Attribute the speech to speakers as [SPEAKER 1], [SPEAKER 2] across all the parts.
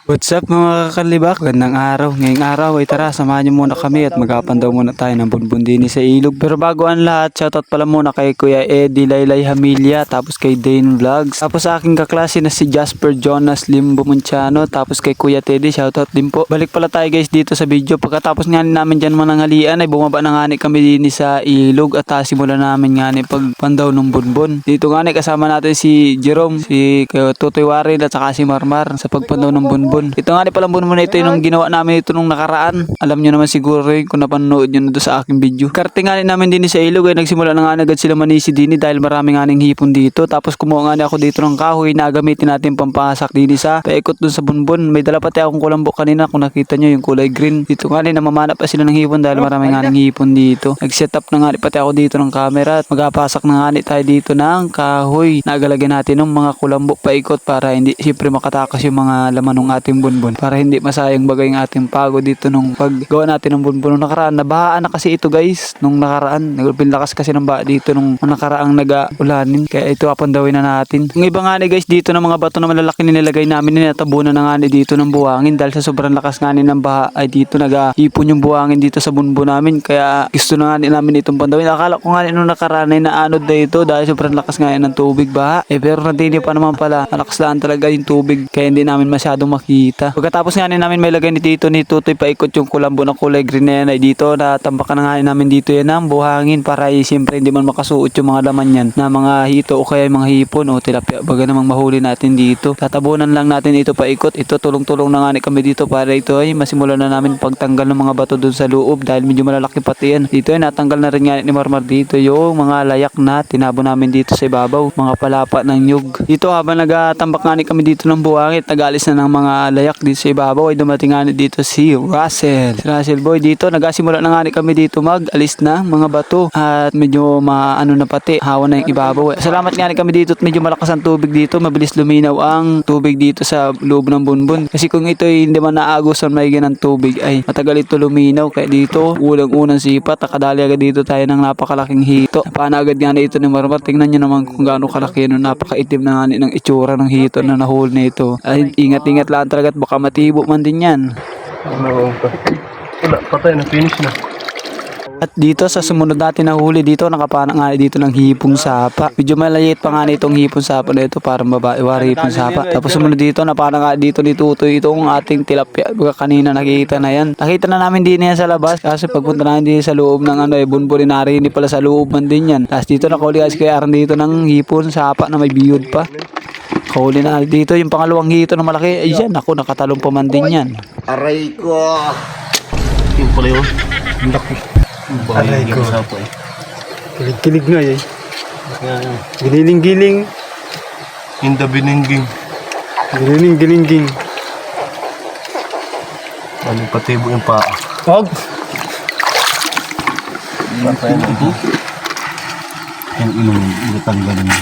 [SPEAKER 1] What's up mga kakalibak? Gandang araw. Ngayong araw ay tara, samahan niyo muna kami at magapandaw muna tayo ng bunbundini sa ilog. Pero bago ang lahat, shoutout pala muna kay Kuya Eddie Laylay Hamilya, tapos kay Dane Vlogs, tapos sa aking kaklase na si Jasper Jonas Limbo Munchano, tapos kay Kuya Teddy, shoutout din po. Balik pala tayo guys dito sa video. Pagkatapos nga namin dyan mananghalian ay bumaba na nga kami din sa ilog at simulan namin nga pagpandaw ng bunbun. Dito nga kasama natin si Jerome, si Tutoy Warren at saka si Marmar sa pagpandaw ng bunbun. Ito nga palang bunbun na ito yung ginawa namin ito nung nakaraan. Alam nyo naman siguro yun kung napanood nyo na doon sa aking video. Karte nga namin din sa ilog ay nagsimula na nga agad sila manisi din dahil marami nga hipon dito. Tapos kumuha nga ako dito ng kahoy na gamitin natin pampasak din sa paikot dun sa bunbun. May dala pati akong kulambo kanina kung nakita nyo yung kulay green. Dito nga namamana pa sila ng hipon dahil marami nga hipon dito. Nag-set up na nga pati ako dito ng camera at magapasak na nga tayo dito ng kahoy. Nagalagyan natin ng mga kulambo paikot para hindi siyempre makatakas yung mga laman ng ating bunbun para hindi masayang bagay yung ating pagod dito nung paggawa natin ng bunbun nung nakaraan. Nabahaan na kasi ito guys nung nakaraan. Nagpinlakas kasi ng baha dito nung nakaraang nag-ulanin. Kaya ito apandawin na natin. Yung iba nga guys dito ng mga bato na malalaki nilagay namin natabunan na nga dito ng buhangin dahil sa sobrang lakas nga ng baha ay dito nag-ipon yung buhangin dito sa bunbun namin. Kaya gusto na nga namin itong pandawin. Akala ko nga nung nakaraan ay naanod na ito dahil sobrang lakas nga ng tubig baha. Pero nadini pa naman pala. Malakas lang talaga yung tubig kaya hindi namin masyadong makita. Pagkatapos nga namin may lagay ni dito ni Tutoy paikot yung kulambo na kulay green na yan ay dito natambakan na nga namin dito yan ng buhangin para siyempre hindi man makasuot yung mga laman yan na mga hito o kaya mga hipon o tilapia baga namang mahuli natin dito. Tatabunan lang natin ito paikot. Ito tulong-tulong na nga kami dito para ito ay masimulan na namin pagtanggal ng mga bato dun sa loob dahil medyo malalaki pati yan. Dito ay natanggal na rin nga ni Marmar dito yung mga layak na tinabo namin dito sa ibabaw, mga palapa ng nyug. Dito habang nagatambak nga kami dito ng buhangin, nagalis na ng mga layak dito sa ibabaw ay dumating nga dito si Russell. Si Russell boy dito nagasimula na nga kami dito mag-alis na mga bato at medyo maano na pati hawa na yung ibabaw. Salamat nga kami dito at medyo malakas ang tubig dito, mabilis luminaw ang tubig dito sa loob ng bunbun. Kasi kung ito ay hindi man naagusan may ganang tubig ay matagal ito luminaw kaya dito unang sipat nakadali agad dito tayo ng napakalaking hito. Napana agad nga dito ni Marmar. Tingnan nyo naman kung gaano kalaki no, napakaitim na nga ng itsura ng hito na nahuli nito. Ay ingat-ingat lang talaga at baka matibo man din yan.
[SPEAKER 2] Wala, patay na, finish na.
[SPEAKER 1] At dito sa sumunod natin na huli dito, nakapana nga dito ng hipong sapa. Medyo malayit pa nga itong hipong sapa na ito para mabaiwari hipong sapa. Tapos sumunod dito, napana nga dito ni Tutoy itong ating tilapia. Baga kanina nakikita na yan. Nakita na namin din yan sa labas kasi pagpunta namin din sa loob ng bunburin na rin, hindi pala sa loob man din yan. Tapos dito nakuli kasi kay Aaron dito ng hipong sapa na may biyod pa. Kahuli na dito yung pangalawang hito na malaki. Ayan, ako nakatalong pa man din yan.
[SPEAKER 3] Aray ko.
[SPEAKER 2] Yung pala yun.
[SPEAKER 1] Ang laki.
[SPEAKER 2] Aray ko.
[SPEAKER 1] Kilig-kilig nga eh. Giniling-giling.
[SPEAKER 2] In the bininging.
[SPEAKER 1] Giniling-giling-ging.
[SPEAKER 2] Ano patibo yung paa.
[SPEAKER 1] Wag!
[SPEAKER 2] Patay na ito. Yung inong ilatanggal na.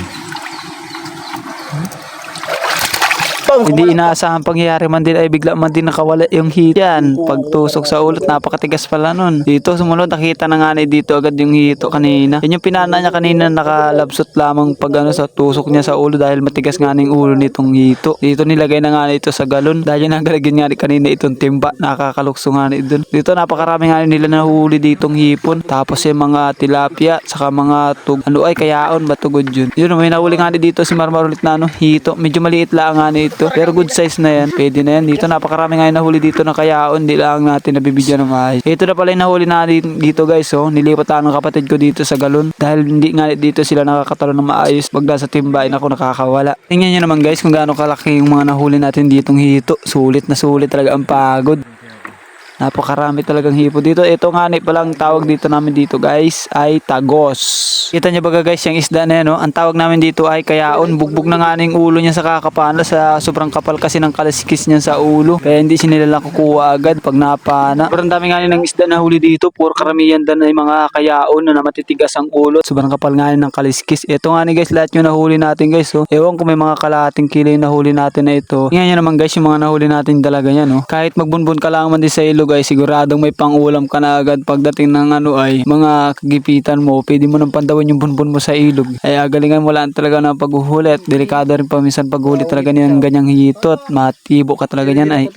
[SPEAKER 1] Hindi inaasahang pangyayari man din ay bigla man din nakawala yung hito. Yan, pagtusok sa ulo, napakatigas pala nun. Dito sumunod, nakita na nga dito agad yung hito kanina. Yan yung pinana niya kanina, nakalabsot lamang pag sa tusok niya sa ulo dahil matigas nga yung ulo nitong hito. Dito nilagay na nga ito sa galon dahil nagalagyan nga kanina itong timba, nakakalukso nga dun. Dito napakarami nga nila nahuli ditong hipon. Tapos yung mga tilapia, saka mga kayaon ba tugod yun. Yun, may nahuli nga dito si Marmar ulit na hito. Medyo maliit lang nga ito. Pero good size na yan. Pwede na yan. Dito napakarami nga yung nahuli dito ng kayaon. Hindi lang natin nabibigyan ng maayos. Ito na pala yung nahuli natin dito guys. Oh. Nilipat lang ng kapatid ko dito sa galon. Dahil hindi nga dito sila nakakatalo ng maayos. Pag nasa timbain ako nakakawala. Tingnan nyo naman guys kung gaano kalaki yung mga nahuli natin ditong hito. Sulit na sulit talaga ang pagod. Napakarami talagang hipo dito. Ito nga palang tawag dito namin dito guys ay tagos. Kita nyo ba guys yung isda na yan, no? Ang tawag namin dito ay kayaon. Bugbog na nga yung ulo niya sa kakapana sa sobrang kapal kasi ng kaliskis niya sa ulo. Kaya hindi sinila lang kukuha agad pag napana. Sobrang dami nga ng isda na huli dito. Puro karamihan dan ay mga kayaon na matitigas ang ulo. Sobrang kapal nga ng kaliskis. Ito nga guys lahat yung nahuli natin guys. Oh. Ewan kung may mga kalahating kilo yung nahuli natin na ito. Tingnan nyo naman guys yung mga nahuli natin talaga yan. Oh. Kahit magbunbun ka lang man din sa ilog guys, siguradong may pangulam ka na agad pagdating ng ano ay mga kagipitan mo. Pwede mo nang pandawin yung bunbun mo sa ilog. Ay galingan mo lang talaga ng paghuhuli at delikado rin paminsan paghuli talaga niyan ganyang hitot. Matibo ka talaga niyan ay.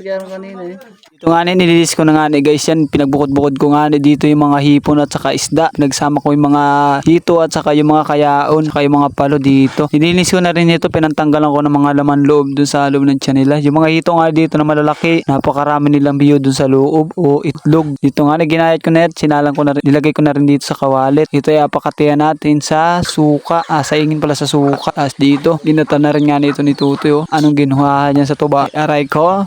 [SPEAKER 1] Ito nga nililis ko na nga guys yan. Pinagbukod-bukod ko nga dito yung mga hipon at saka isda. Pinagsama ko yung mga hito at saka yung mga kayaon, saka yung mga palo dito. Nilinis ko na rin ito. Pinantanggalan ko ng mga laman loob dun sa loob ng tiyan nila. Yung mga hito nga dito na malalaki, napakarami nilang biyo dun sa loob o itlog. Dito nga ginayat ko na yan. Sinalang ko na rin. Nilagay ko na rin dito sa kawalit. Ito ay apakatiyan natin sa suka. Saingin pala sa suka. Dito, ginata na rin nga nito ni Tutoy. Anong ginuha niya sa tuba? Aray ko.